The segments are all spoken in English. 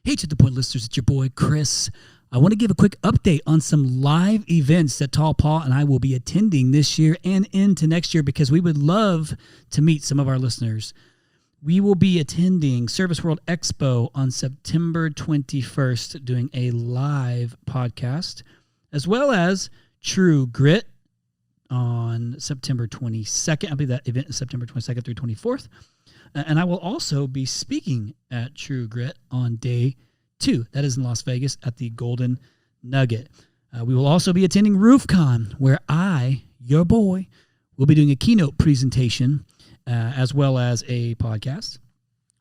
Hey, to the point listeners, it's your boy Chris. I want to give a quick update on some live events that Tall Paul and I will be attending this year and into next year because we would love to meet some of our listeners. We will be attending Service World Expo on September 21st, doing a live podcast, as well as True Grit on September 22nd. I believe that event is September 22nd through 24th. And I will also be speaking at True Grit on day 2. That is in Las Vegas at the Golden Nugget. We will also be attending RoofCon, where I, your boy, will be doing a keynote presentation as well as a podcast.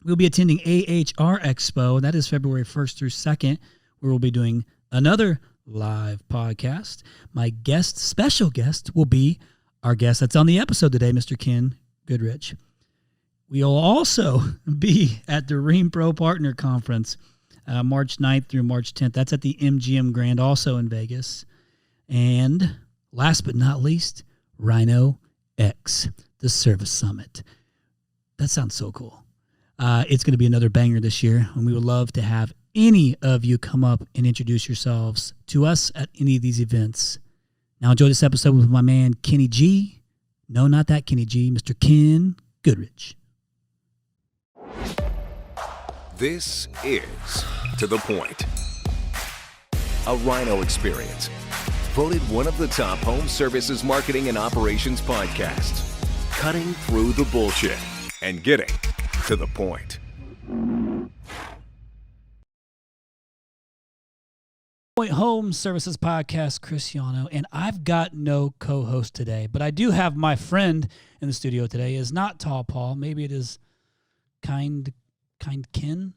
We'll be attending AHR Expo. That is February 1st through 2nd, where we'll be doing another live podcast. My special guest, will be our guest that's on the episode today, Mr. Ken Goodrich. We'll also be at the Ream Pro Partner Conference, March 9th through March 10th. That's at the MGM Grand, also in Vegas. And last but not least, Rhino X, the Service Summit. That sounds so cool. It's going to be another banger this year, and we would love to have any of you come up and introduce yourselves to us at any of these events. Now enjoy this episode with my man, Kenny G. No, not that Kenny G, Mr. Ken Goodrich. This is To The Point, a Rhino experience. Voted one of the top home services marketing and operations podcasts. Cutting through the bullshit and getting to the point. Point Home Services Podcast, Chris Yano, and I've got no co-host today, but I do have my friend in the studio today. Is not Tall Paul. Maybe it is Kind Ken.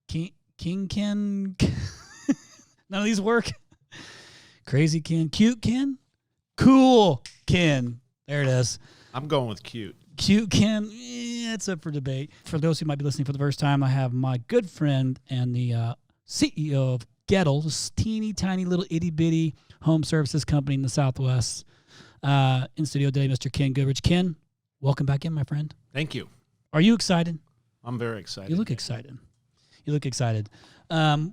King Ken. None of these work. Crazy Ken. Cute Ken. Cool Ken. There it is. I'm going with cute. Cute Ken. It's up for debate. For those who might be listening for the first time, I have my good friend and the CEO of Gettle, this teeny tiny little itty bitty home services company in the Southwest. In studio today, Mr. Ken Goodrich. Ken, welcome back in, my friend. Thank you. Are you excited? I'm very excited. You look excited. You look excited.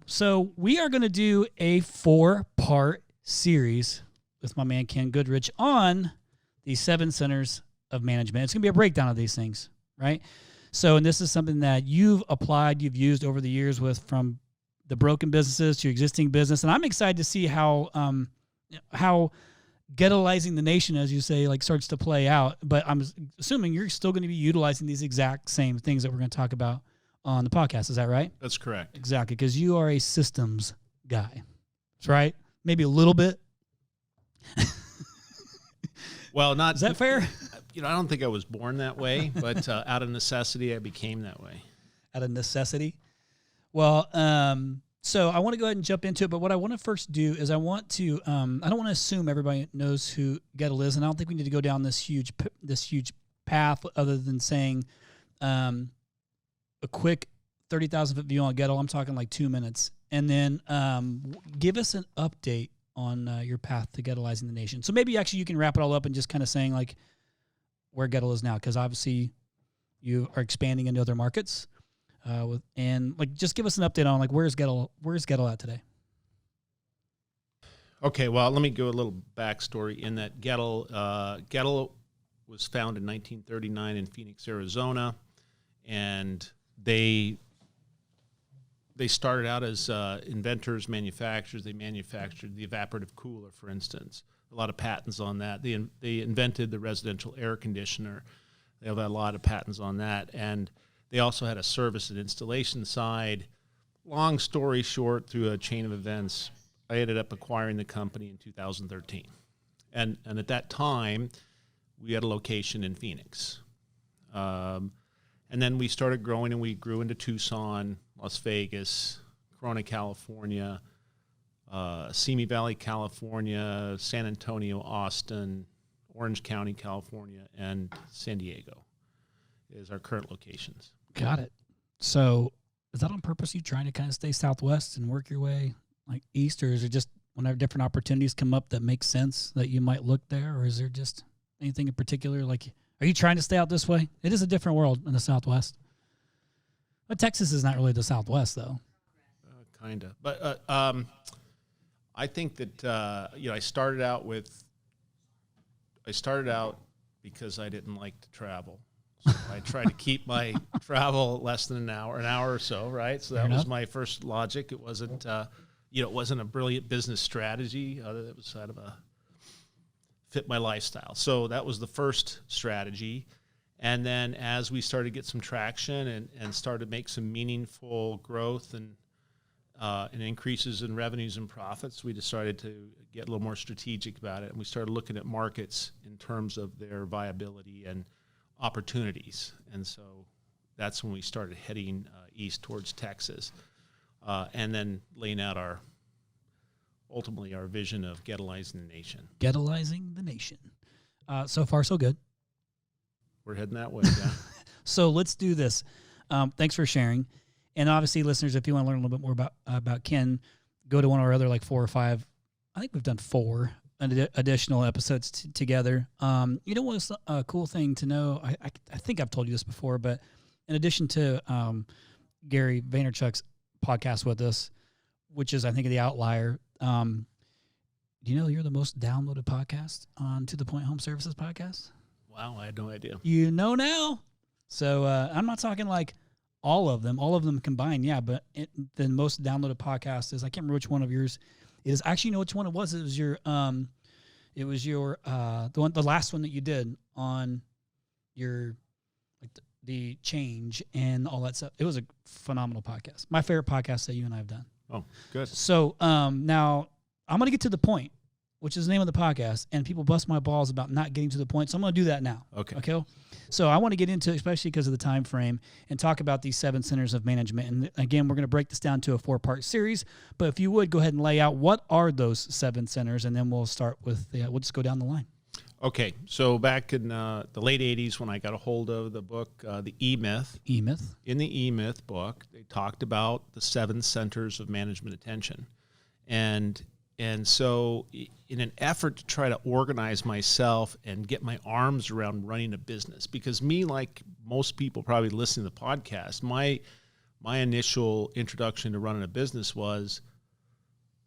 So we are going to do a 4-part series with my man Ken Goodrich on the 7 centers of management. It's going to be a breakdown of these things, right? So, and this is something that you've applied, you've used over the years with from the broken businesses to existing business. And I'm excited to see how ghettoizing the nation, as you say, like starts to play out. But I'm assuming you're still going to be utilizing these exact same things that we're going to talk about on the podcast. Is that right? That's correct. Exactly, because you are a systems guy. That's right. Maybe a little bit. Well, not. Is that fair? I don't think I was born that way, but out of necessity, I became that way. Out of necessity? Well, so I want to go ahead and jump into it, but what I want to first do is I want to, I don't want to assume everybody knows who Gettle is, and I don't think we need to go down this huge path other than saying a quick 30,000-foot view on Gettle. I'm talking like 2 minutes. And then give us an update on your path to Ghettoizing the nation. So maybe actually you can wrap it all up and just kind of saying like where Gettle is now, because obviously you are expanding into other markets. And like, just give us an update on like where's Gettle at today? Okay, well, let me go a little backstory in that Gettle was founded in 1939 in Phoenix, Arizona, and they started out as inventors, manufacturers. They manufactured the evaporative cooler, for instance. A lot of patents on that. They invented the residential air conditioner. They have a lot of patents on that, and they also had a service and installation side. Long story short, through a chain of events, I ended up acquiring the company in 2013. And at that time, we had a location in Phoenix. And then we started growing, and we grew into Tucson, Las Vegas, Corona, California, Simi Valley, California, San Antonio, Austin, Orange County, California, and San Diego is our current locations. Got it. So is that on purpose? You trying to kind of stay Southwest and work your way like east, or is it just whenever different opportunities come up that make sense that you might look there, or is there just anything in particular? Like, are you trying to stay out this way? It is a different world in the Southwest. But Texas is not really the Southwest, though. Kind of. But I think that, I started out because I didn't like to travel. So I tried to keep my travel less than an hour or so, right? So that was my first logic. It wasn't, it wasn't a brilliant business strategy. It was kind of fit my lifestyle. So that was the first strategy. And then as we started to get some traction and started to make some meaningful growth and increases in revenues and profits, we decided to get a little more strategic about it. And we started looking at markets in terms of their viability and opportunities. And so that's when we started heading east towards Texas, and then laying out ultimately our vision of Getalizing the nation. Getalizing the nation. So far, so good. We're heading that way, yeah. So let's do this. Thanks for sharing. And obviously, listeners, if you want to learn a little bit more about Ken, go to one of our other 4 or 5. I think we've done 4 additional episodes together. What's a cool thing to know? I think I've told you this before, but in addition to Gary Vaynerchuk's podcast with us, which is, I think, The Outlier, do you know you're the most downloaded podcast on To The Point Home Services podcast? Wow, I had no idea. You know now. So I'm not talking like all of them combined, yeah, but the most downloaded podcast is, I can't remember which one of yours it is. Actually, you know which one it was. It was your the last one that you did on your the change and all that stuff. It was a phenomenal podcast. My favorite podcast that you and I have done. Oh, good. So now I'm going to get to the point, which is the name of the podcast, and people bust my balls about not getting to the point. So I'm going to do that now. Okay. So I want to get into, especially because of the time frame, and talk about these 7 centers of management. And again, we're going to break this down to a 4-part series. But if you would, go ahead and lay out what are those 7 centers, and then we'll start with, we'll just go down the line. Okay. So back in the late 80s, when I got a hold of the book, The E-Myth. E-Myth. In the E-Myth book, they talked about the 7 centers of management attention. And so in an effort to try to organize myself and get my arms around running a business, because me, like most people probably listening to the podcast, my initial introduction to running a business was,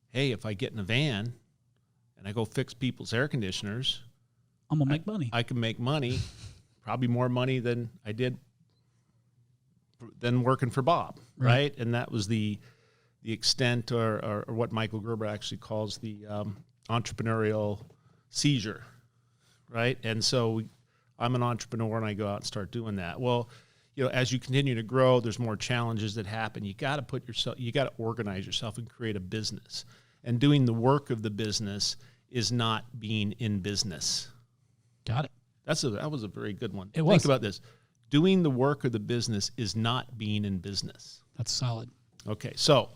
hey, if I get in a van and I go fix people's air conditioners, I'm going to make money. I can make money, probably more money than I did than working for Bob, right? And that was the extent or what Michael Gerber actually calls the entrepreneurial seizure, right? And so I'm an entrepreneur and I go out and start doing that. Well, as you continue to grow, there's more challenges that happen. You got to organize yourself and create a business. And doing the work of the business is not being in business. Got it. That was a very good one. Think about this. Doing the work of the business is not being in business. That's solid. Okay, so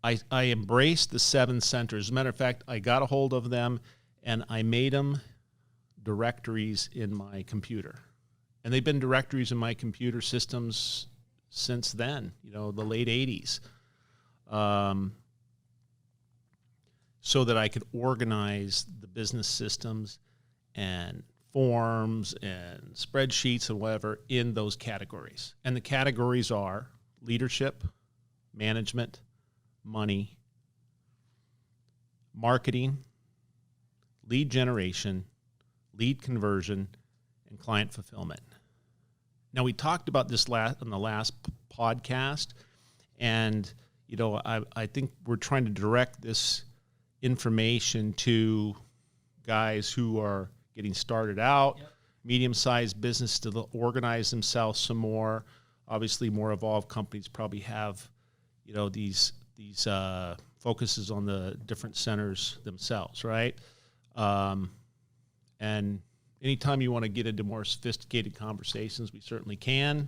I embraced the 7 centers. As a matter of fact, I got a hold of them and I made them directories in my computer. And they've been directories in my computer systems since then, the late 80s. So that I could organize the business systems and forms and spreadsheets and whatever in those categories. And the categories are leadership, management, money, marketing, lead generation, lead conversion, and client fulfillment. Now, we talked about this on the last podcast, and I think we're trying to direct this information to guys who are getting started out, medium-sized business to organize themselves some more. Obviously, more evolved companies probably have, these focuses on the different centers themselves, right? And anytime you want to get into more sophisticated conversations, we certainly can.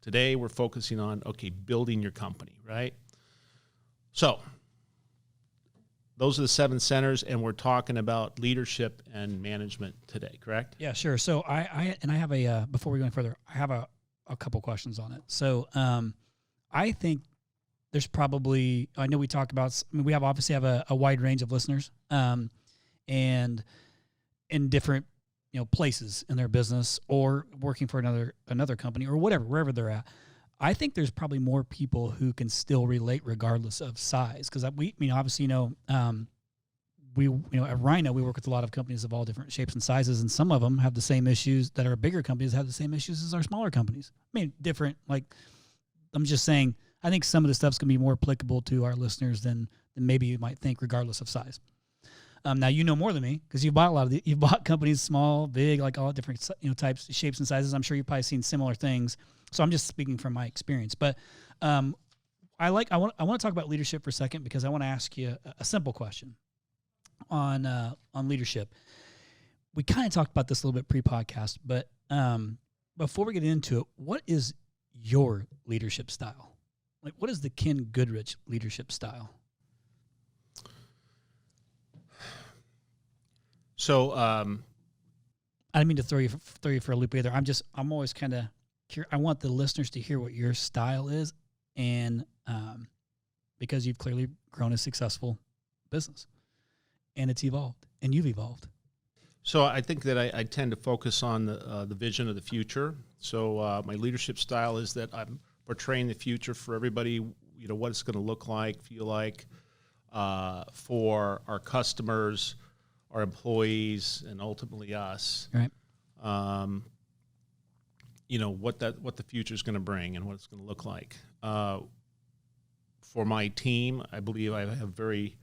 Today, we're focusing on, building your company, right? So those are the 7 centers, and we're talking about leadership and management today, correct? Yeah, sure. So I have a, before we go any further, I have a couple questions on it. So I think there's probably, I know we talk about, we obviously have a wide range of listeners, and in different, places in their business or working for another company or whatever, wherever they're at. I think there's probably more people who can still relate regardless of size. Because obviously, at Rhino, we work with a lot of companies of all different shapes and sizes, and some of them have the same issues that our bigger companies have the same issues as our smaller companies. I mean, different. Like, I'm just saying, I think some of the stuff's gonna be more applicable to our listeners than maybe you might think, regardless of size. Now you know more than me because you've bought you've bought companies, small, big, like all different types, shapes, and sizes. I'm sure you've probably seen similar things. So I'm just speaking from my experience. But I want to talk about leadership for a second because I want to ask you a simple question on leadership. We kind of talked about this a little bit pre-podcast, but before we get into it, what is your leadership style? Like, what is the Ken Goodrich leadership style? So I didn't mean to throw you for a loop either. I'm always kind of curious. I want the listeners to hear what your style is, and because you've clearly grown a successful business, and it's evolved, and you've evolved. So I think that I tend to focus on the vision of the future. So my leadership style is that I'm portraying the future for everybody, what it's going to look like, feel like, for our customers, our employees, and ultimately us. Right. What the future is going to bring and what it's going to look like. For my team, I believe I have very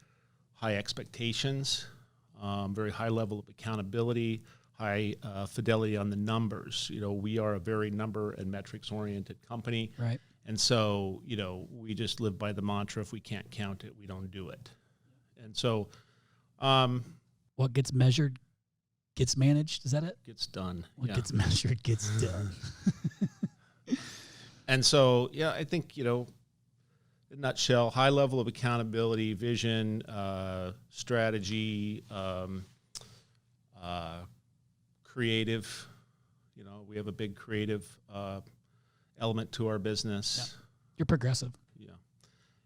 high expectations, very high level of accountability, high fidelity on the numbers. We are a very number and metrics oriented company. Right. And so, we just live by the mantra, if we can't count it, we don't do it. And so, what gets measured gets managed. Is that it? Gets done. What gets measured gets done. And so, I think, in a nutshell, high level of accountability, vision, strategy, creative. We have a big creative element to our business. Yeah. You're progressive. Yeah.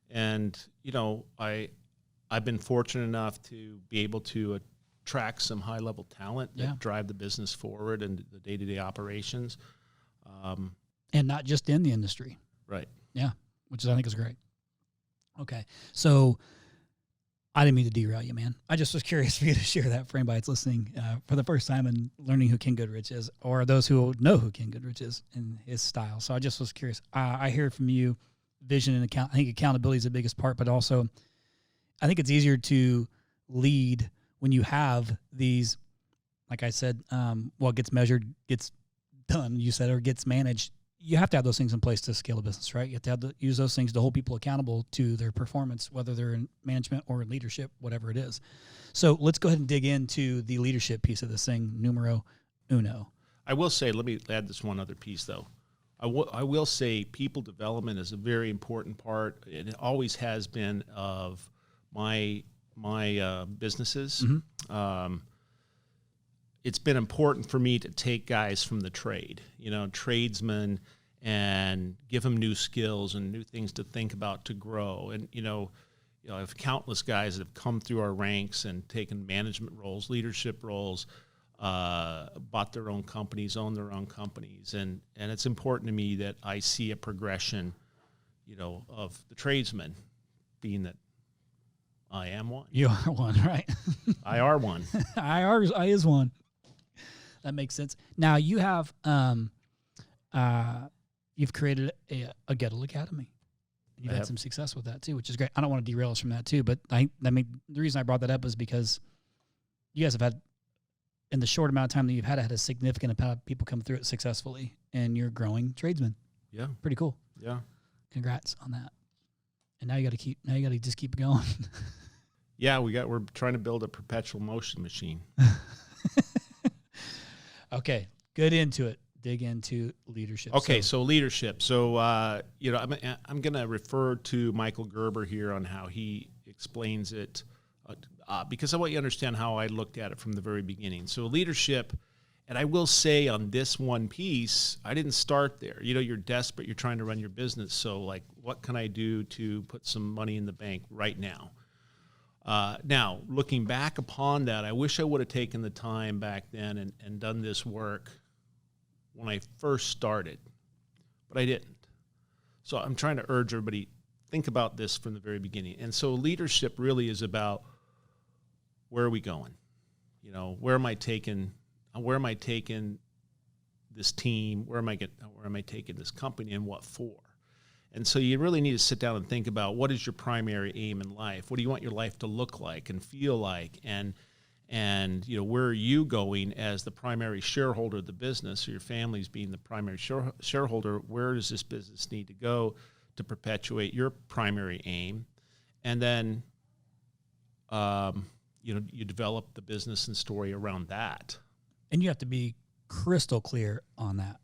And, I've been fortunate enough to be able to attract some high-level talent that drive the business forward and the day-to-day operations. And not just in the industry. Right. Yeah, which I think is great. Okay, so I didn't mean to derail you, man. I just was curious for you to share that for anybody that's listening for the first time and learning who Ken Goodrich is, or those who know who Ken Goodrich is and his style. So I just was curious. I hear from you vision and I think accountability is the biggest part, but also I think it's easier to lead when you have these, like I said, what gets measured gets done, you said, or gets managed. You have to have those things in place to scale a business, right? You have to use those things to hold people accountable to their performance, whether they're in management or in leadership, whatever it is. So let's go ahead and dig into the leadership piece of this thing, numero uno. I will say, let me add this one other piece, though. I will say people development is a very important part, and it always has been, of my businesses. Mm-hmm. It's been important for me to take guys from the trade, tradesmen, and give them new skills and new things to think about to grow. And, I have countless guys that have come through our ranks and taken management roles, leadership roles, bought their own companies, owned their own companies. And it's important to me that I see a progression, of the tradesmen, being that I am one. You are one, right? I are one. I is one. That makes sense. Now you have, you've created a Gettle Academy. You've had some success with that too, which is great. I don't want to derail us from that too, but the reason I brought that up is because you guys have had, in the short amount of time that you've had a significant amount of people come through it successfully, and you're growing tradesmen. Yeah. Pretty cool. Yeah. Congrats on that. And now you got to just keep going. Yeah, we're trying to build a perpetual motion machine. Okay, good into it. Dig into leadership. Okay, so leadership. So I'm going to refer to Michael Gerber here on how he explains it, because I want you to understand how I looked at it from the very beginning. So leadership, and I will say on this one piece, I didn't start there. You're desperate. You're trying to run your business. So what can I do to put some money in the bank right now? Now, looking back upon that, I wish I would have taken the time back then and done this work when I first started, but I didn't. So I'm trying to urge everybody, think about this from the very beginning. And so leadership really is about, where are we going? You know, where am I taking this team? Where am I taking this company, and what for? And so you really need to sit down and think about, what is your primary aim in life? What do you want your life to look like and feel like? And you know, where are you going as the primary shareholder of the business, or your family's being the primary shareholder? Where does this business need to go to perpetuate your primary aim? And then, you know, you develop the business and story around that. And you have to be crystal clear on that.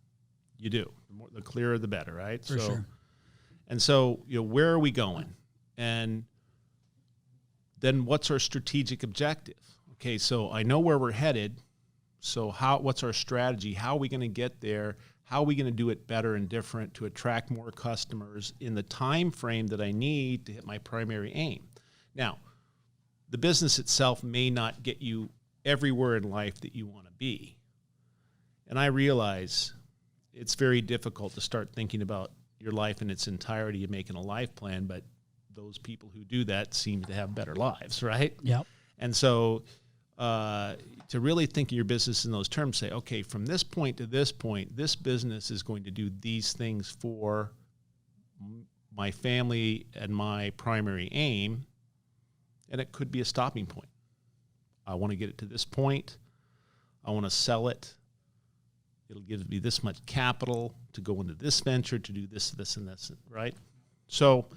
You do. The clearer, the better, right? For sure. And so, you know, where are we going? And then what's our strategic objective? Okay, so I know where we're headed. So what's our strategy? How are we going to get there? How are we going to do it better and different to attract more customers in the time frame that I need to hit my primary aim? Now, the business itself may not get you everywhere in life that you want to be. And I realize it's very difficult to start thinking about your life in its entirety and making a life plan, but those people who do that seem to have better lives, right? Yep. And so to really think of your business in those terms, say, okay, from this point to this point, this business is going to do these things for my family and my primary aim, and it could be a stopping point. I want to get it to this point. I want to sell it. It'll give me this much capital to go into this venture, to do this, this, and this, right? So,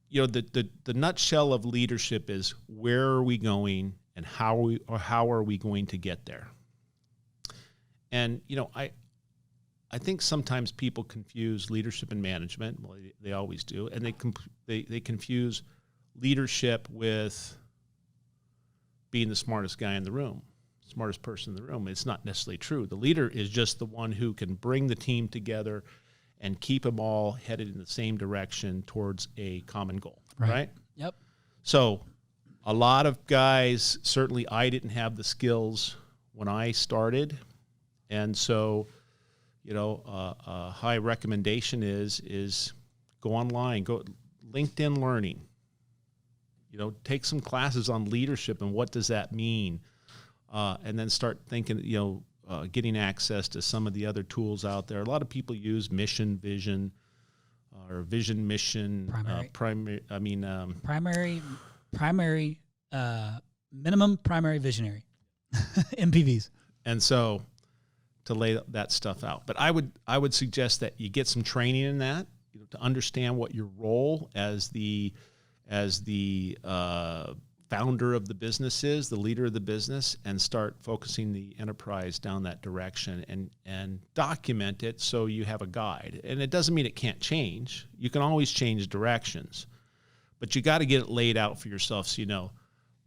you know, the nutshell of leadership is, where are we going and how are we going to get there? And, you know, I think sometimes people confuse leadership and management. Well, they always do. And they confuse leadership with being the smartest guy in the room, smartest person in the room. It's not necessarily true. The leader is just the one who can bring the team together and keep them all headed in the same direction towards a common goal, right? Yep. So a lot of guys, certainly I didn't have the skills when I started. And so, you know, a high recommendation is go online, go LinkedIn Learning. You know, take some classes on leadership and what does that mean? And then start thinking, you know, getting access to some of the other tools out there. A lot of people use mission, vision, or vision, mission, minimum primary visionary, MPVs. And so to lay that stuff out. But I would suggest that you get some training in that, you know, to understand what your role as the founder of the business is, the leader of the business, and start focusing the enterprise down that direction and document it so you have a guide. And it doesn't mean it can't change. You can always change directions, but you got to get it laid out for yourself so you know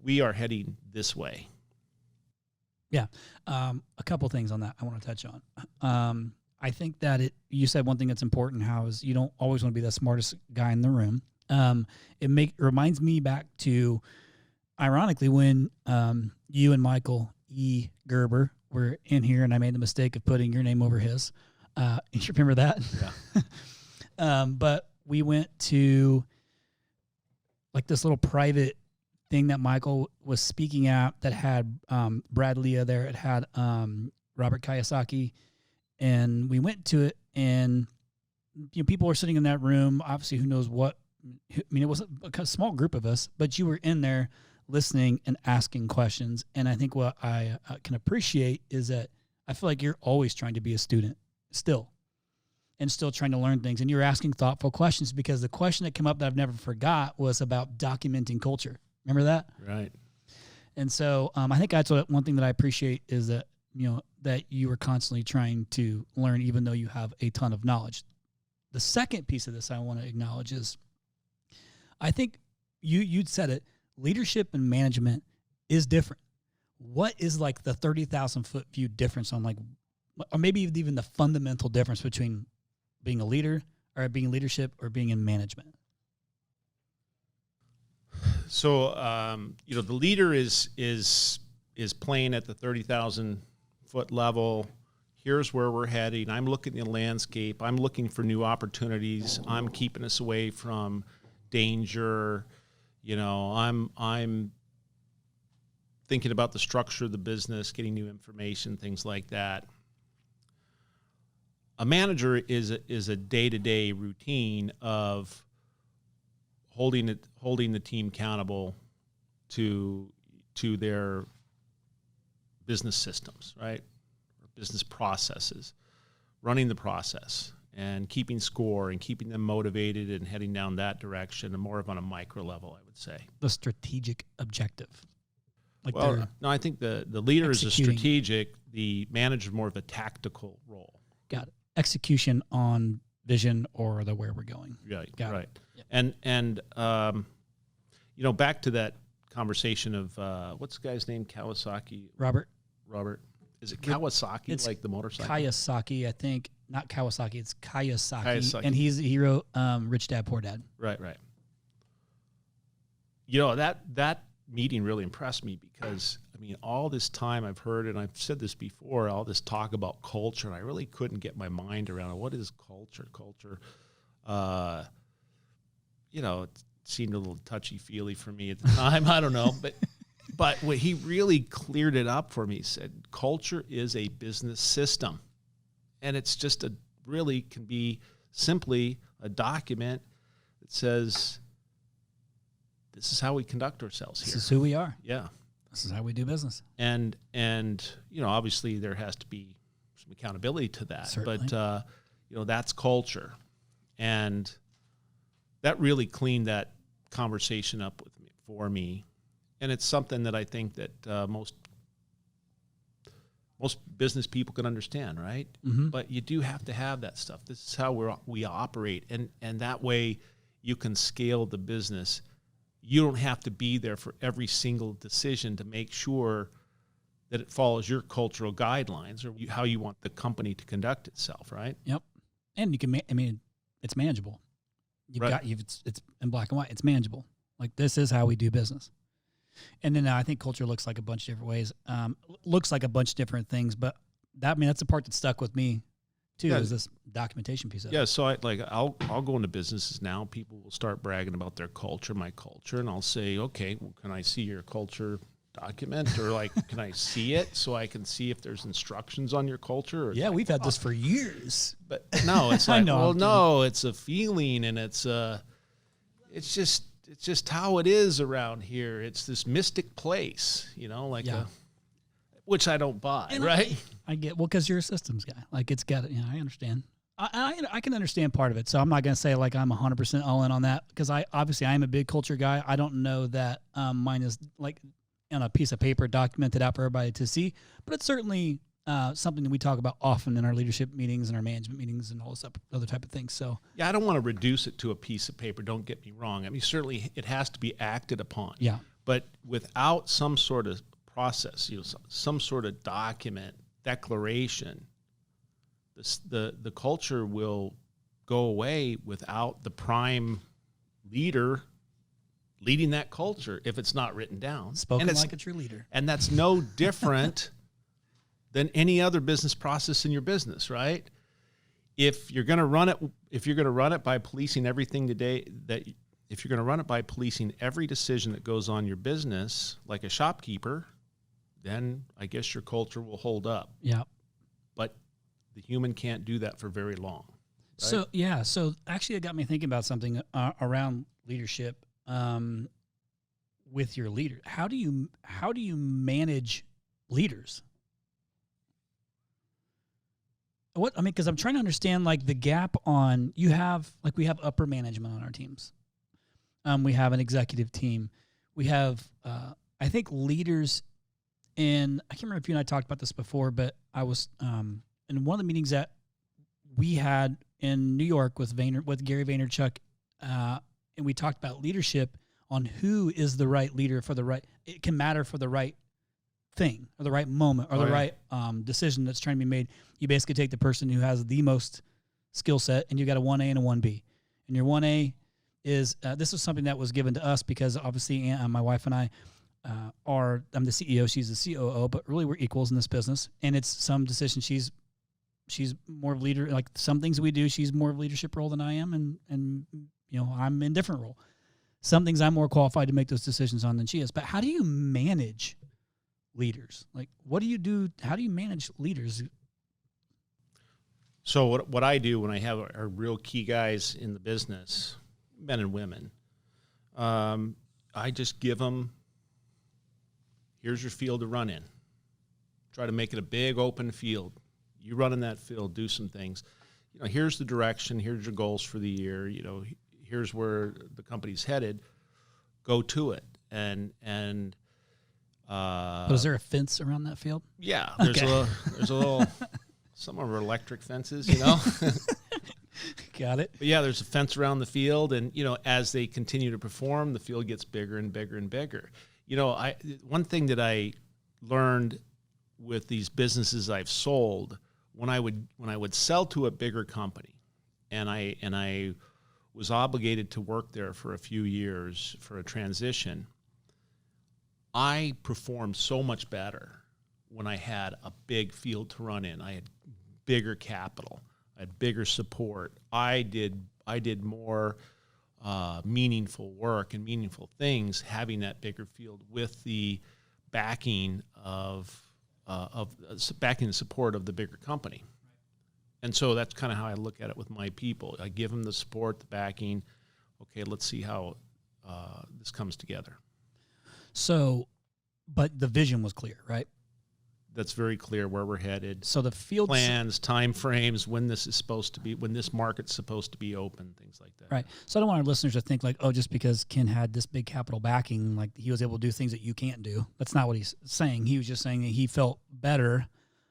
we are heading this way. Yeah. A couple things on that I want to touch on. I think that you said one thing that's important, how is you don't always want to be the smartest guy in the room. It reminds me back to, ironically, when you and Michael E. Gerber were in here and I made the mistake of putting your name over his. You remember that? Yeah. But we went to like this little private thing that Michael was speaking at that had Brad Lea there. It had Robert Kiyosaki. And we went to it, and you know, people were sitting in that room, obviously who knows what. I mean, it was a small group of us, but you were in there listening and asking questions. And I think what I can appreciate is that I feel like you're always trying to be a student still and still trying to learn things. And you're asking thoughtful questions, because the question that came up that I've never forgot was about documenting culture. Remember that? Right. And so I think that's one thing that I appreciate is that, you know, that you are constantly trying to learn, even though you have a ton of knowledge. The second piece of this I want to acknowledge is, I think you'd said it, leadership and management is different. What is like the 30,000 foot view difference on like, or maybe even the fundamental difference between being a leader or being in leadership or being in management? So, you know, the leader is playing at the 30,000 foot level. here's where we're heading. I'm looking at the landscape. I'm looking for new opportunities. I'm keeping us away from danger. I'm thinking about the structure of the business, getting new information, things like that. A manager is a day-to-day routine of holding the team accountable to their business systems, right? Or business processes, running the process and keeping score and keeping them motivated and heading down that direction, and more of on a micro level, I would say. The strategic objective. No, I think the leader is a executing. strategic, the manager is more of a tactical role. Got it. Execution on vision or the where we're going. Right, Got right. Yep. And back to that conversation of what's the guy's name? Kawasaki. Robert Is it Kawasaki, It's like the motorcycle? Kiyosaki, I think. Not Kawasaki, it's Kiyosaki. Kiyosaki. And he wrote Rich Dad, Poor Dad. Right. That meeting really impressed me because, all this time I've heard, and I've said this before, all this talk about culture, and I really couldn't get my mind around it. What is culture? It seemed a little touchy-feely for me at the time. I don't know. But what he really cleared it up for me, he said, culture is a business system. And it's just really can be simply a document that says, this is how we conduct ourselves here. This is who we are. Yeah. This is how we do business. And obviously there has to be some accountability to that. Certainly. But, that's culture. And that really cleaned that conversation up for me. And it's something that I think that most business people can understand, right? Mm-hmm. But you do have to have that stuff. This is how we operate. And that way you can scale the business. You don't have to be there for every single decision to make sure that it follows your cultural guidelines or how you want the company to conduct itself, right? Yep. And you can, it's manageable. It's in black and white. It's manageable. Like, this is how we do business. And then I think culture looks like a bunch of different ways. Looks like a bunch of different things, but that's the part that stuck with me too. Yeah. Is this documentation piece of it. Yeah, so I'll go into businesses now. People will start bragging about their culture, my culture, and I'll say, okay, well, can I see your culture document, or can I see it so I can see if there's instructions on your culture? Or Yeah, we've had this for years. But no, it's like, know, well, no, it's a feeling, and it's just how it is around here. It's this mystic place, which I don't buy, And right? I get, because you're a systems guy. Like, it's got it. I understand. I can understand part of it. So I'm not going to say I'm 100% all in on that, because I am a big culture guy. I don't know that mine is on a piece of paper documented out for everybody to see, but it's certainly something that we talk about often in our leadership meetings and our management meetings and all this other type of things. So yeah, I don't want to reduce it to a piece of paper. Don't get me wrong. Certainly it has to be acted upon. Yeah. But without some sort of process, some sort of document, declaration, the culture will go away without the prime leader leading that culture if it's not written down. Spoken like a true leader. And that's no different than any other business process in your business, right? If you're going to run it by policing everything today, if you're going to run it by policing every decision that goes on your business, like a shopkeeper, then I guess your culture will hold up. Yeah. But the human can't do that for very long. Right? So actually it got me thinking about something around leadership with your leader. How do you manage leaders? Because I'm trying to understand the gap on, we have upper management on our teams. We have an executive team. We have, I think, leaders in, I can't remember if you and I talked about this before, but I was in one of the meetings that we had in New York with Gary Vaynerchuk, and we talked about leadership on who is the right leader it can matter for the right thing or the right moment or right decision that's trying to be made. You basically take the person who has the most skill set, and you got a 1A and a 1B. And your 1A is, this was something that was given to us because obviously my wife and I I'm the CEO, she's the COO, but really we're equals in this business. And it's some decision she's she's more of leader. Like some things we do, she's more of leadership role than I am, and I'm in different role. Some things I'm more qualified to make those decisions on than she is. But how do you manage leaders? Like, what do you do? How do you manage leaders? So what I do when I have our real key guys in the business, men and women, I just give them, here's your field to run in. Try to make it a big open field. You run in that field, do some things. Here's the direction. Here's your goals for the year. Here's where the company's headed. Go to it. And is there a fence around that field? Yeah, there's a little. Some of our electric fences, Got it. But yeah, there's a fence around the field, and as they continue to perform, the field gets bigger and bigger and bigger. One thing that I learned with these businesses I've sold, when I would sell to a bigger company, and I was obligated to work there for a few years for a transition, I performed so much better when I had a big field to run in. I had bigger capital. I had bigger support. I did more meaningful work and meaningful things having that bigger field with the backing of backing the support of the bigger company. And so that's kind of how I look at it with my people. I give them the support, the backing. Okay, let's see how this comes together. So, but the vision was clear, right? That's very clear where we're headed. So the field plans, time frames, when this is supposed to be, when this market's supposed to be open, things like that. Right. So I don't want our listeners to think like, oh, just because Ken had this big capital backing, like he was able to do things that you can't do. That's not what he's saying. He was just saying that he felt better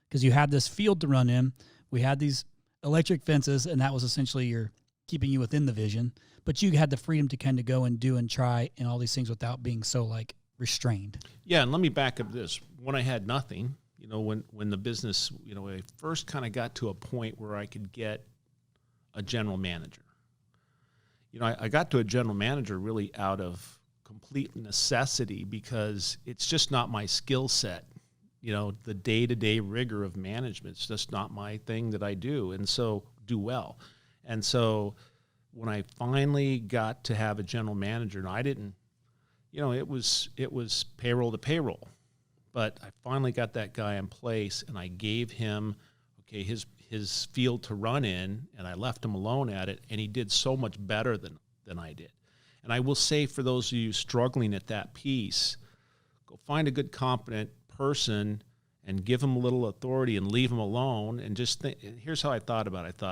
because you had this field to run in. We had these electric fences, and that was essentially your keeping you within the vision. But you had the freedom to kind of go and do and try and all these things without being so like restrained. Yeah, and let me back up this. When I had nothing, when the business, I first kind of got to a point where I could get a general manager. I got to a general manager really out of complete necessity because it's just not my skill set. The day-to-day rigor of management is just not my thing that I do, and so do well. And so when I finally got to have a general manager, and I didn't, it was payroll to payroll. But I finally got that guy in place, and I gave him, his field to run in, and I left him alone at it, and he did so much better than I did. And I will say for those of you struggling at that piece, go find a good, competent person and give him a little authority and leave him alone. And just think, here's how I thought about it.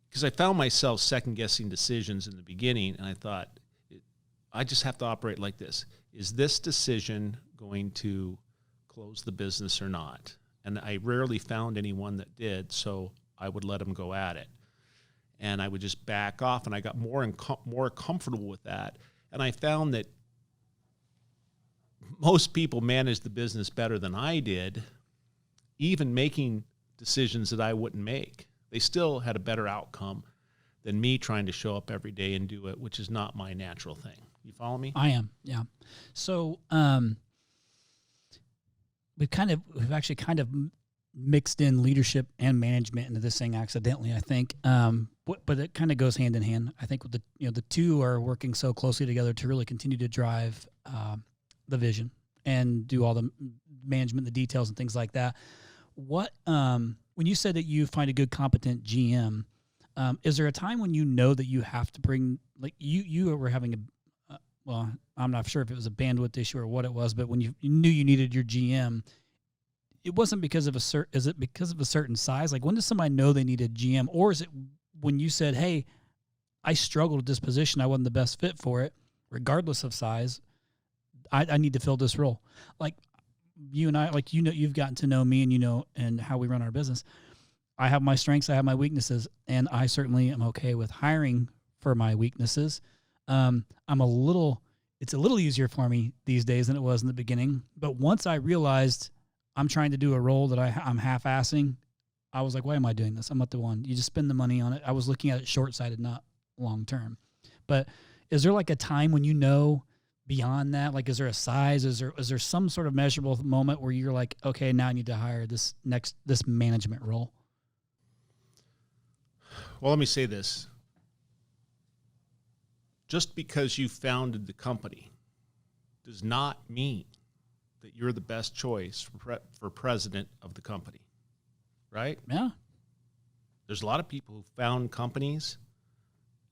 Because I found myself second-guessing decisions in the beginning, and I thought, I just have to operate like this. Is this decision going to close the business or not? And I rarely found anyone that did, so I would let them go at it. And I would just back off, and I got more comfortable with that. And I found that most people managed the business better than I did, even making decisions that I wouldn't make. They still had a better outcome than me trying to show up every day and do it, which is not my natural thing. You follow me? I am, yeah. So we've actually kind of mixed in leadership and management into this thing accidentally, I think. But it kind of goes hand in hand. I think with the two are working so closely together to really continue to drive the vision and do all the management, the details and things like that. What when you said that you find a good, competent GM, is there a time when you know that you have to bring, like you were having well, I'm not sure if it was a bandwidth issue or what it was, but when you knew you needed your GM, it wasn't because of is it because of a certain size? Like when does somebody know they need a GM? Or is it when you said, hey, I struggled with this position, I wasn't the best fit for it, regardless of size, I need to fill this role. Like you and I, like, you've gotten to know me and how we run our business. I have my strengths, I have my weaknesses, and I certainly am okay with hiring for my weaknesses. It's a little easier for me these days than it was in the beginning. But once I realized I'm trying to do a role that I'm half-assing, I was like, why am I doing this? I'm not the one. You just spend the money on it. I was looking at it short-sighted, not long-term. But is there like a time when beyond that? Like, is there a size? Is there some sort of measurable moment where you're like, okay, now I need to hire this management role? Well, let me say this. Just because you founded the company does not mean that you're the best choice for president of the company, right? Yeah. There's a lot of people who found companies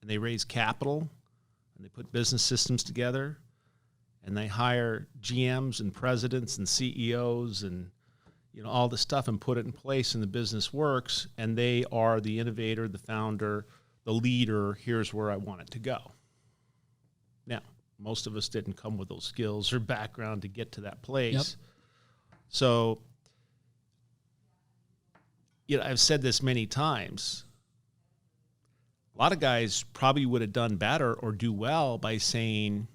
and they raise capital and they put business systems together and they hire GMs and presidents and CEOs and all the stuff and put it in place and the business works and they are the innovator, the founder, the leader. Here's where I want it to go. Now, most of us didn't come with those skills or background to get to that place. Yep. So, I've said this many times. A lot of guys probably would have done better or do well by saying,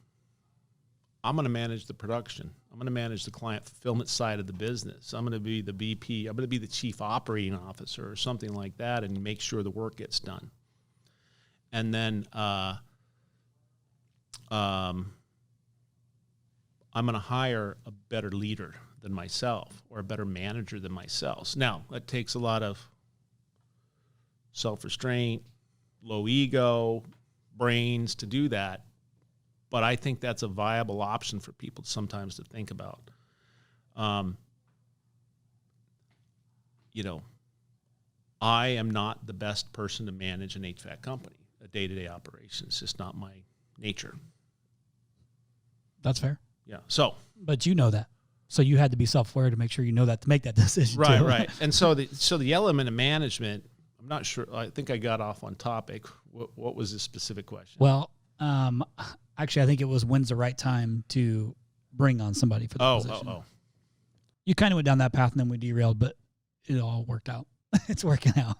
I'm going to manage the production. I'm going to manage the client fulfillment side of the business. I'm going to be the VP. I'm going to be the chief operating officer or something like that and make sure the work gets done. And then I'm going to hire a better leader than myself or a better manager than myself. Now, that takes a lot of self-restraint, low ego, brains to do that. But I think that's a viable option for people sometimes to think about. I am not the best person to manage an HVAC company, a day-to-day operation. It's just not my nature. That's fair. Yeah. So, but you know that. So you had to be self-aware to make sure you know that to make that decision. Right, too. right. And so the element of management, I'm not sure. I think I got off on topic. What was the specific question? Well, actually, I think it was when's the right time to bring on somebody for the position. You kind of went down that path and then we derailed, but it all worked out. It's working out.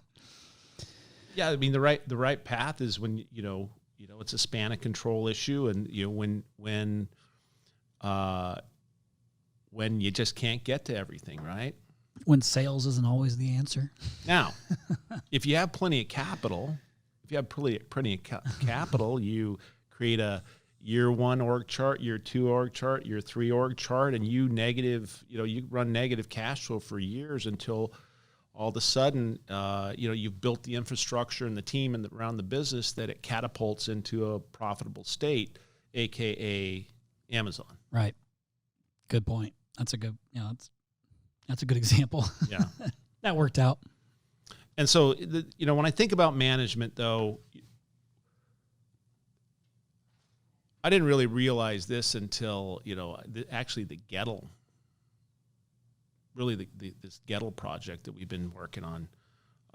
Yeah, I mean the right path is when it's a span of control issue, and when you just can't get to everything, right? When sales isn't always the answer. Now, if you have plenty of capital, you create a year 1 org chart, year 2 org chart, year 3 org chart, and you run negative cash flow for years until all of a sudden, you've built the infrastructure and the team around the business that it catapults into a profitable state, AKA Amazon. Right. Good point. That's a good, that's a good example. Yeah. That worked out. And so, when I think about management, though, I didn't really realize this until, actually the Gettle, really this Gettle project that we've been working on.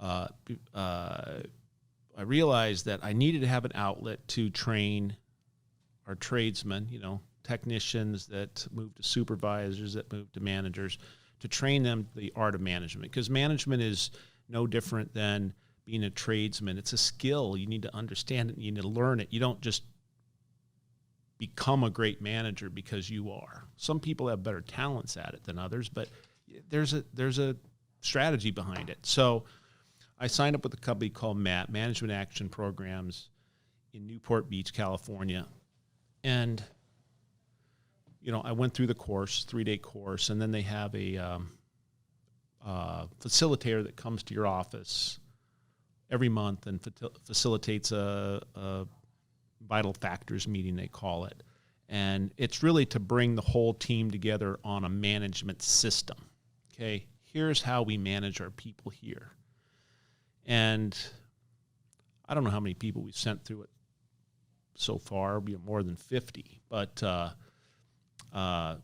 I realized that I needed to have an outlet to train our tradesmen, technicians that move to supervisors, that move to managers, to train them the art of management. Because management is no different than being a tradesman. It's a skill. You need to understand it. You need to learn it. You don't just become a great manager because you are. Some people have better talents at it than others, but there's a strategy behind it. So I signed up with a company called MAP, Management Action Programs, in Newport Beach, California. And, I went through the course, 3-day course, and then they have a facilitator that comes to your office every month and facilitates a vital factors meeting, they call it. And it's really to bring the whole team together on a management system. Okay, here's how we manage our people here. And I don't know how many people we've sent through it so far, more than 50. But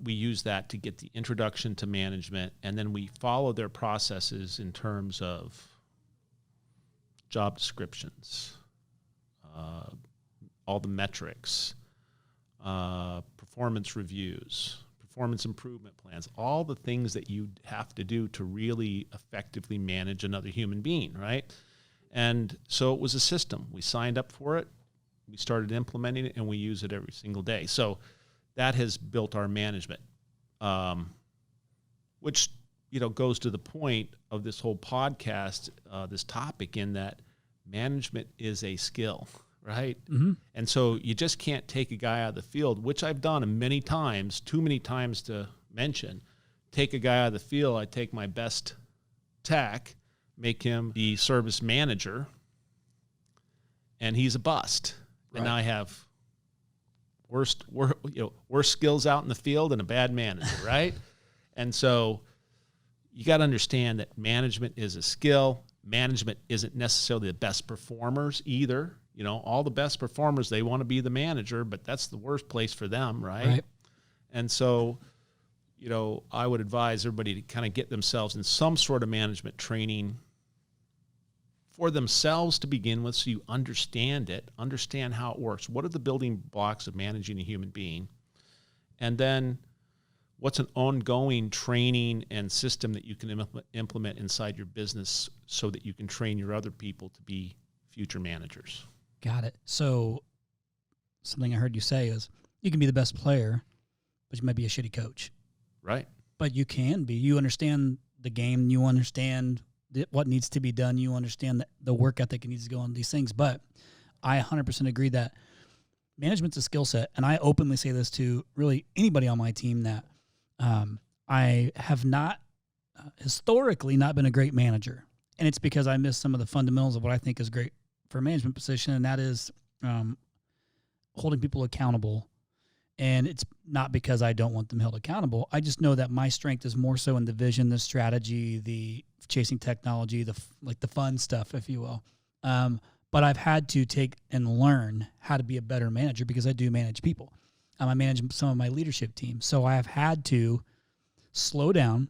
we use that to get the introduction to management, and then we follow their processes in terms of job descriptions, all the metrics, performance reviews, performance improvement plans, all the things that you have to do to really effectively manage another human being, right? And so it was a system. We signed up for it, we started implementing it, and we use it every single day. So that has built our management, which goes to the point of this whole podcast, this topic, in that management is a skill, right? And so you just can't take a guy out of the field, which I've done many times, too many times to mention. Take a guy out of the field, I take my best tech, make him the service manager, and he's a bust. Right. And now I have worse skills out in the field and a bad manager, right? And so you got to understand that management is a skill. Management isn't necessarily the best performers either. All the best performers, they want to be the manager, but that's the worst place for them, right? And so, I would advise everybody to kind of get themselves in some sort of management training for themselves to begin with, so you understand it, understand how it works. What are the building blocks of managing a human being? And then what's an ongoing training and system that you can implement inside your business so that you can train your other people to be future managers? Got it. So something I heard you say is you can be the best player, but you might be a shitty coach. Right. But you can be. You understand the game. You understand what needs to be done. You understand the work ethic that needs to go on these things. But I 100% agree that management's a skill set. And I openly say this to really anybody on my team that I have not historically not been a great manager. And it's because I missed some of the fundamentals of what I think is great for a management position. And that is holding people accountable. And it's not because I don't want them held accountable. I just know that my strength is more so in the vision, the strategy, the chasing technology, the fun stuff, if you will. But I've had to take and learn how to be a better manager because I do manage people. I manage some of my leadership team. So I have had to slow down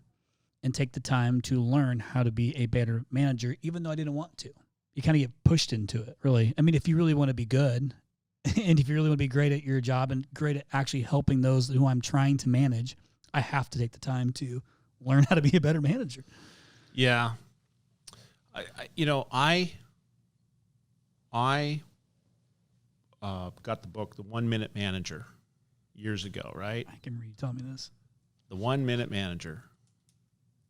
and take the time to learn how to be a better manager, even though I didn't want to. You kind of get pushed into it, really. I mean, if you really want to be good, and if you really want to be great at your job and great at actually helping those who I'm trying to manage, I have to take the time to learn how to be a better manager. Yeah. I got the book, The 1 Minute Manager, years ago, right? I can read. Tell me this. The 1 Minute Manager.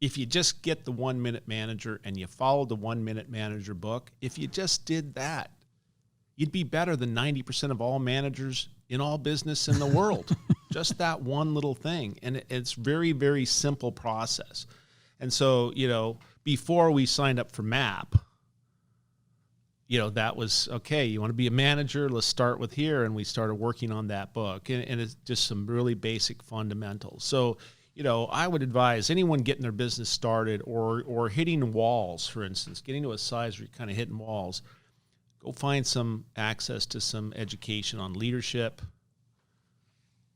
If you just get the 1 Minute Manager and you follow the 1 Minute Manager book, if you just did that, you'd be better than 90% of all managers in all business in the world. Just that one little thing. And it's very, very simple process. And so, before we signed up for MAP, that was, okay, you want to be a manager, let's start with here. And we started working on that book. And it's just some really basic fundamentals. So, I would advise anyone getting their business started or hitting walls, for instance, getting to a size where you're kind of hitting walls, go find some access to some education on leadership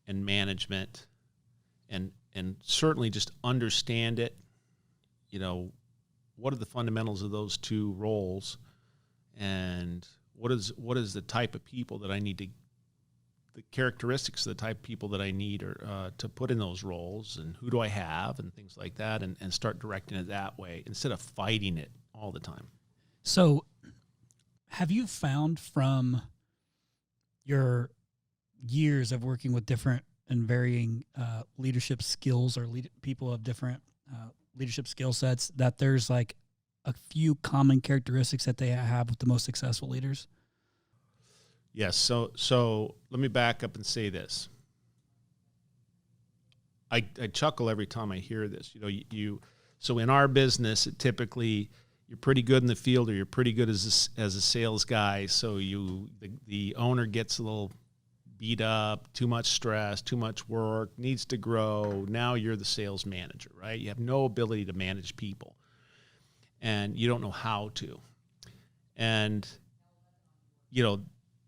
and management, and certainly just understand it. What are the fundamentals of those two roles, and what is the type of people that I need the characteristics of the type of people that I need to put in those roles, and who do I have, and things like that, and start directing it that way instead of fighting it all the time. So have you found from your years of working with different and varying leadership skills or people of different leadership skill sets that there's like a few common characteristics that they have with the most successful leaders? Yes. So let me back up and say this. I chuckle every time I hear this. So in our business, it typically you're pretty good in the field, or you're pretty good as a sales guy. So the owner gets a little beat up, too much stress, too much work, needs to grow. Now you're the sales manager, right? You have no ability to manage people, and you don't know how to. And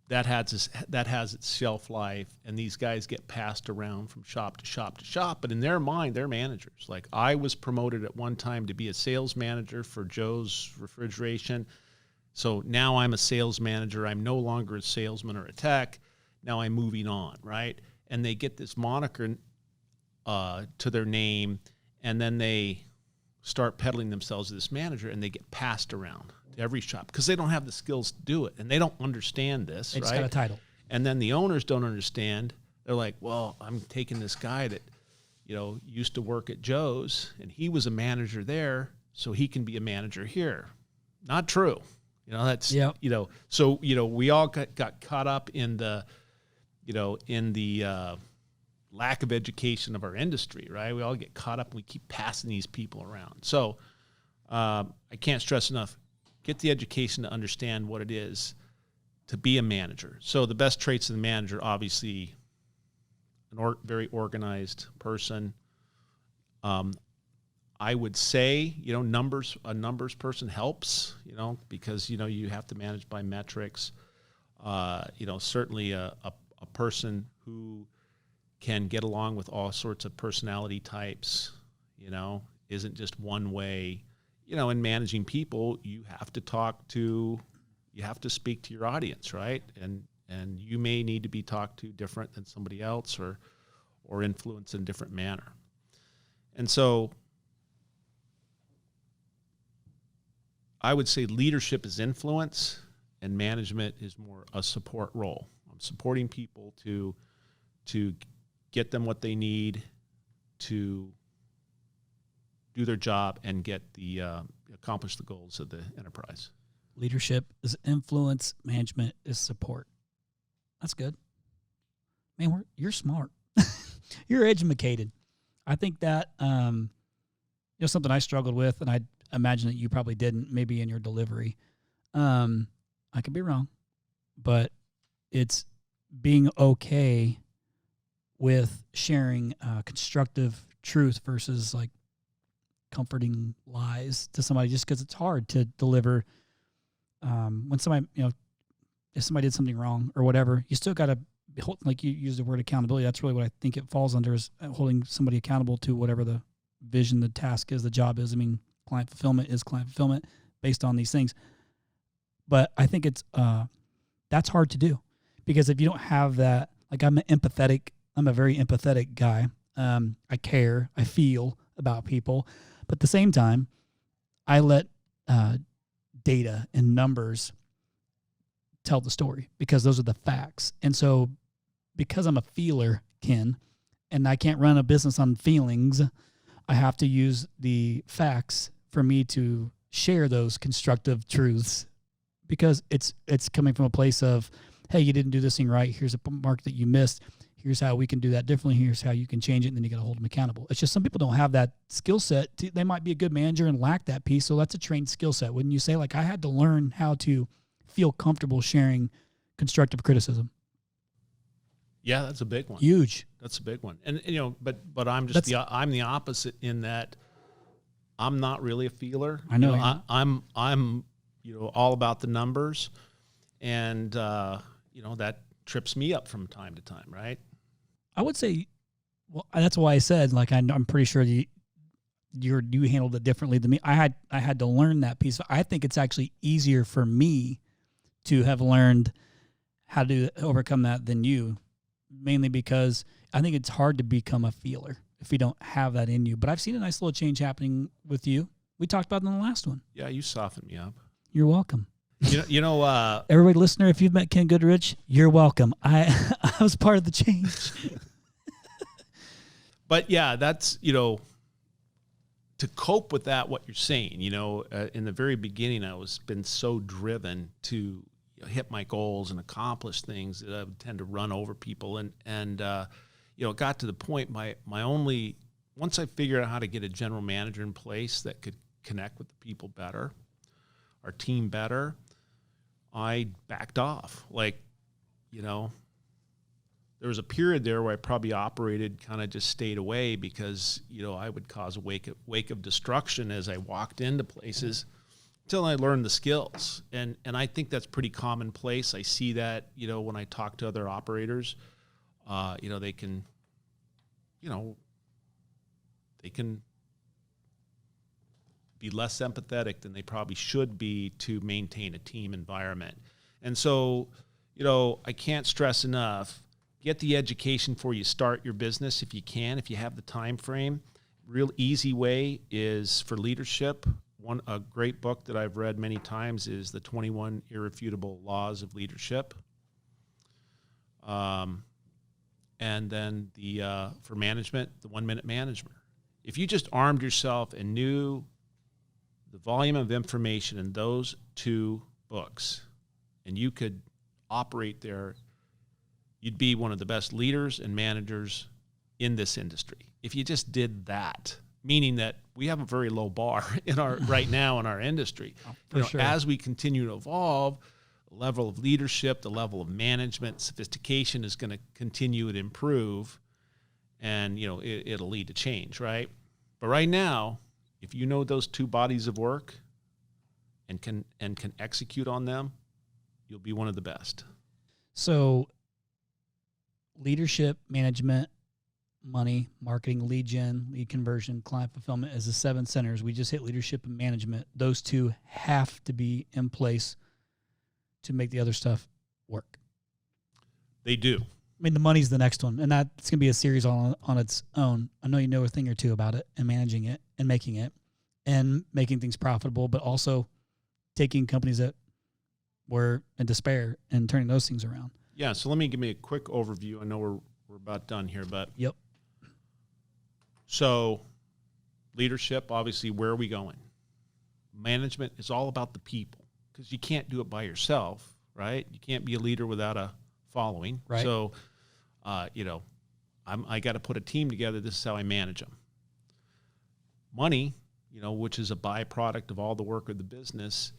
that has its shelf life, and these guys get passed around from shop to shop to shop. But in their mind, they're managers. Like, I was promoted at one time to be a sales manager for Joe's Refrigeration. So now I'm a sales manager. I'm no longer a salesman or a tech. Now I'm moving on, right? And they get this moniker to their name, and then they start peddling themselves as this manager, and they get passed around to every shop because they don't have the skills to do it, and they don't understand this. They just right? got a title. And then the owners don't understand. They're like, well, I'm taking this guy that used to work at Joe's, and he was a manager there, so he can be a manager here. Not true. That's, Yep. So, we all got caught up in the, lack of education of our industry, right? We all get caught up and we keep passing these people around. So I can't stress enough, get the education to understand what it is to be a manager. So the best traits of the manager, obviously, very organized person. I would say, a numbers person helps, because, you have to manage by metrics. Certainly a person who can get along with all sorts of personality types, isn't just one way. In managing people, you have to speak to your audience, right? And you may need to be talked to different than somebody else or influenced in a different manner. And so I would say leadership is influence and management is more a support role. I'm supporting people to get them what they need to do their job and get accomplish the goals of the enterprise. Leadership is influence. Management is support. That's good. Man, you're smart. You're educated. I think that something I struggled with, and I imagine that you probably didn't, maybe in your delivery. I could be wrong, but it's being okay with sharing constructive truth versus like comforting lies to somebody, just because it's hard to deliver. When somebody, if somebody did something wrong or whatever, you still got to, like you use the word accountability. That's really what I think it falls under, is holding somebody accountable to whatever the vision, the task is, the job is. I mean, client fulfillment is client fulfillment based on these things. But I think it's, that's hard to do, because if you don't have that, like I'm a very empathetic guy. I care, I feel about people, but at the same time, I let data and numbers tell the story, because those are the facts. And so because I'm a feeler, Ken, and I can't run a business on feelings, I have to use the facts for me to share those constructive truths, because it's coming from a place of, hey, you didn't do this thing right. Here's a mark that you missed. Here's how we can do that differently. Here's how you can change it. And then you got to hold them accountable. It's just some people don't have that skill set. They might be a good manager and lack that piece. So that's a trained skill set. Wouldn't you say? Like, I had to learn how to feel comfortable sharing constructive criticism. Yeah, that's a big one. Huge. That's a big one. And but I'm just I'm the opposite in that I'm not really a feeler. I know. I'm all about the numbers, and that trips me up from time to time, right? I would say, well, that's why I said, like, I'm pretty sure you handled it differently than me. I had to learn that piece. I think it's actually easier for me to have learned how to overcome that than you, mainly because I think it's hard to become a feeler if you don't have that in you. But I've seen a nice little change happening with you. We talked about it in the last one. Yeah, you softened me up. You're welcome. Everybody, listener, if you've met Ken Goodrich, you're welcome. I was part of the change. But yeah, that's, to cope with that, what you're saying, in the very beginning, been so driven to hit my goals and accomplish things that I would tend to run over people. And it got to the point, once I figured out how to get a general manager in place that could connect with the people better, our team better, I backed off. There was a period there where I probably operated, kind of just stayed away because, I would cause a wake of destruction as I walked into places until I learned the skills. And I think that's pretty commonplace. I see that, when I talk to other operators, they can be less empathetic than they probably should be to maintain a team environment. And so, I can't stress enough, get the education before you start your business if you can, if you have the time frame. Real easy way is for leadership. A great book that I've read many times is The 21 Irrefutable Laws of Leadership. And then for management, the 1 Minute Management. If you just armed yourself and knew the volume of information in those two books and you could operate there, you'd be one of the best leaders and managers in this industry. If you just did that, meaning that we have a very low bar right now in our industry. Sure. As we continue to evolve, the level of leadership, the level of management, sophistication is going to continue to improve, and it'll lead to change, right? But right now, if you know those two bodies of work and can execute on them, you'll be one of the best. So leadership, management, money, marketing, lead gen, lead conversion, client fulfillment as the 7 centers. We just hit leadership and management. Those two have to be in place to make the other stuff work. They do. I mean, the money's the next one, and that's going to be a series on its own. I know you know a thing or two about it and managing it and making things profitable, but also taking companies that were in despair and turning those things around. Yeah, so let me give me a quick overview. I know we're about done here, but yep. So leadership, obviously, where are we going? Management is all about the people, because you can't do it by yourself, right? You can't be a leader without a following. Right. So, I got to put a team together. This is how I manage them. Money, which is a byproduct of all the work of the business,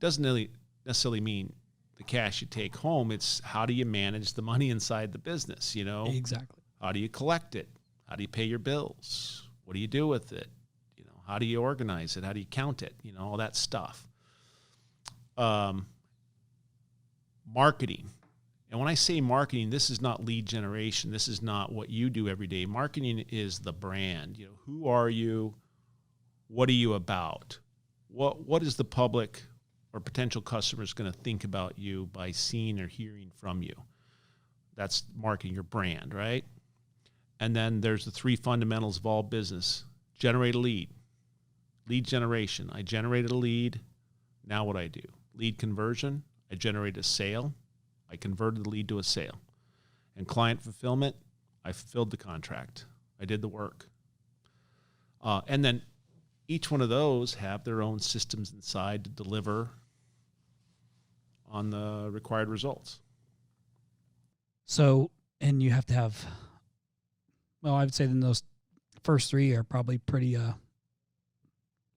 doesn't really necessarily mean the cash you take home. It's how do you manage the money inside the business, Exactly. How do you collect it? How do you pay your bills? What do you do with it? How do you organize it? How do you count it? All that stuff. Marketing. And when I say marketing, this is not lead generation. This is not what you do every day. Marketing is the brand. Who are you? What are you about? What is the public or potential customers going to think about you by seeing or hearing from you? That's marketing, your brand, right? And then there's the 3 fundamentals of all business. Generate a lead. Lead generation. I generated a lead. Now what I do? Lead conversion. I generated a sale. I converted the lead to a sale. And client fulfillment. I fulfilled the contract. I did the work. And then each one of those have their own systems inside to deliver on the required results. So, and you have to have, well, I would say then those first 3 are probably pretty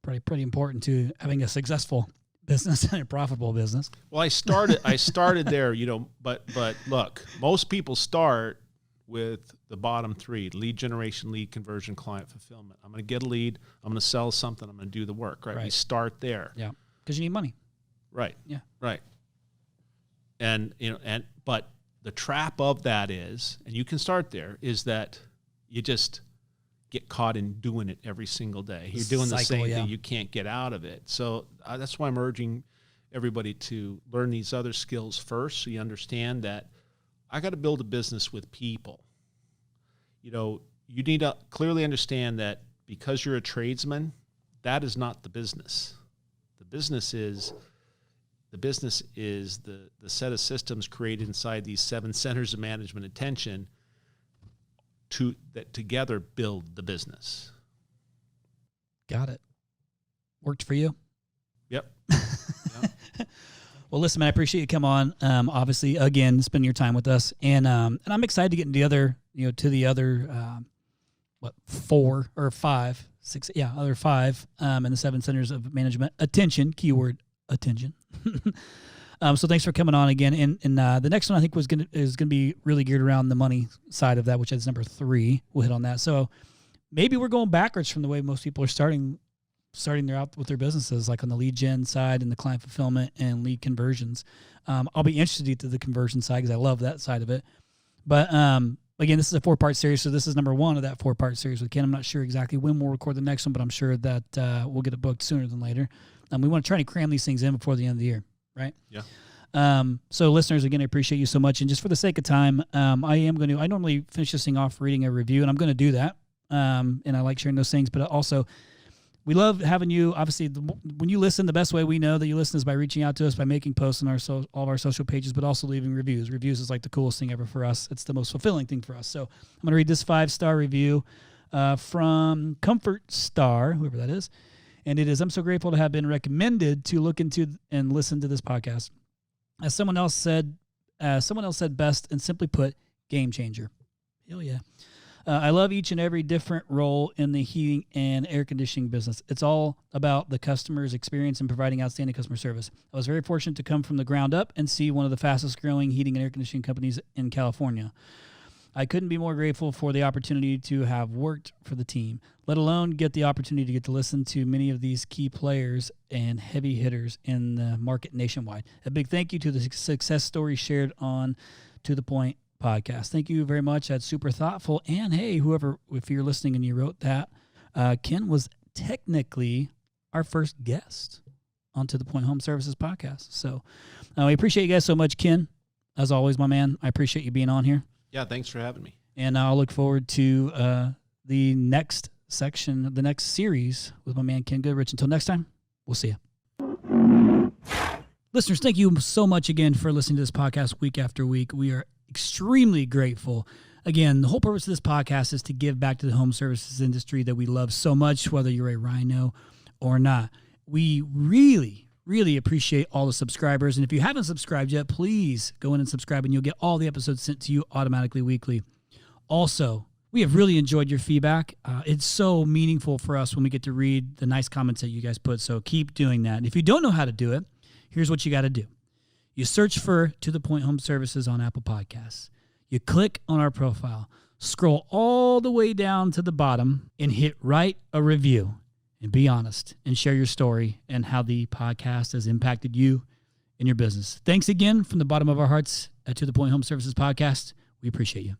important to having a successful business and a profitable business. Well, I started there, but look, most people start with the bottom 3: lead generation, lead conversion, client fulfillment. I'm going to get a lead. I'm going to sell something. I'm going to do the work, right? We start there. Yeah. Because you need money. Right. Yeah. Right. And, but the trap of that is, and you can start there, is that you just get caught in doing it every single day. You're doing the same thing. You can't get out of it. So that's why I'm urging everybody to learn these other skills first, so you understand that I got to build a business with people. You need to clearly understand that because you're a tradesman, that is not the business. The business is the set of systems created inside these 7 centers of management attention that together build the business. Got it. Worked for you? Yep. Well, listen, man, I appreciate you come on. Obviously, again, spending your time with us, and I'm excited to get into the other 4 or 5, 6, other 5, and the 7 centers of management attention. Keyword attention. So thanks for coming on again. And the next one I think is gonna be really geared around the money side of that, which is number 3. We'll hit on that. So maybe we're going backwards from the way most people are starting their out with their businesses, like on the lead gen side and the client fulfillment and lead conversions. I'll be interested to get to the conversion side because I love that side of it. But again, this is a 4-part series, so this is number 1 of that 4-part series with Ken. I'm not sure exactly when we'll record the next one, but I'm sure that we'll get it booked sooner than later. We want to try to cram these things in before the end of the year, right? Yeah. So listeners, again, I appreciate you so much. And just for the sake of time, I normally finish this thing off reading a review, and I'm going to do that. And I like sharing those things, but also we love having you. Obviously, when you listen, the best way we know that you listen is by reaching out to us, by making posts on all of our social pages, but also leaving reviews. Reviews is like the coolest thing ever for us. It's the most fulfilling thing for us. So I'm going to read this 5-star review from Comfort Star, whoever that is. And I'm so grateful to have been recommended to look into and listen to this podcast. As someone else said best and simply put, game changer. Hell yeah. I love each and every different role in the heating and air conditioning business. It's all about the customer's experience and providing outstanding customer service. I was very fortunate to come from the ground up and see one of the fastest growing heating and air conditioning companies in California. I couldn't be more grateful for the opportunity to have worked for the team, let alone get the opportunity to get to listen to many of these key players and heavy hitters in the market nationwide. A big thank you to the success stories shared on To The Point podcast. Thank you very much. That's super thoughtful. And hey, if you're listening and you wrote that, Ken was technically our first guest on To The Point Home Services podcast. So we appreciate you guys so much, Ken. As always, my man, I appreciate you being on here. Yeah, thanks for having me. And I'll look forward to the next section, the next series with my man, Ken Goodrich. Until next time, we'll see you. Listeners, thank you so much again for listening to this podcast week after week. We are extremely grateful. Again, the whole purpose of this podcast is to give back to the home services industry that we love so much, whether you're a Rhino or not. We really, really appreciate all the subscribers. And if you haven't subscribed yet, please go in and subscribe and you'll get all the episodes sent to you automatically weekly. Also, we have really enjoyed your feedback. It's so meaningful for us when we get to read the nice comments that you guys put. So keep doing that. And if you don't know how to do it, here's what you got to do. You search for To The Point Home Services on Apple Podcasts. You click on our profile, scroll all the way down to the bottom, and hit write a review. And be honest and share your story and how the podcast has impacted you and your business. Thanks again from the bottom of our hearts at To The Point Home Services podcast. We appreciate you.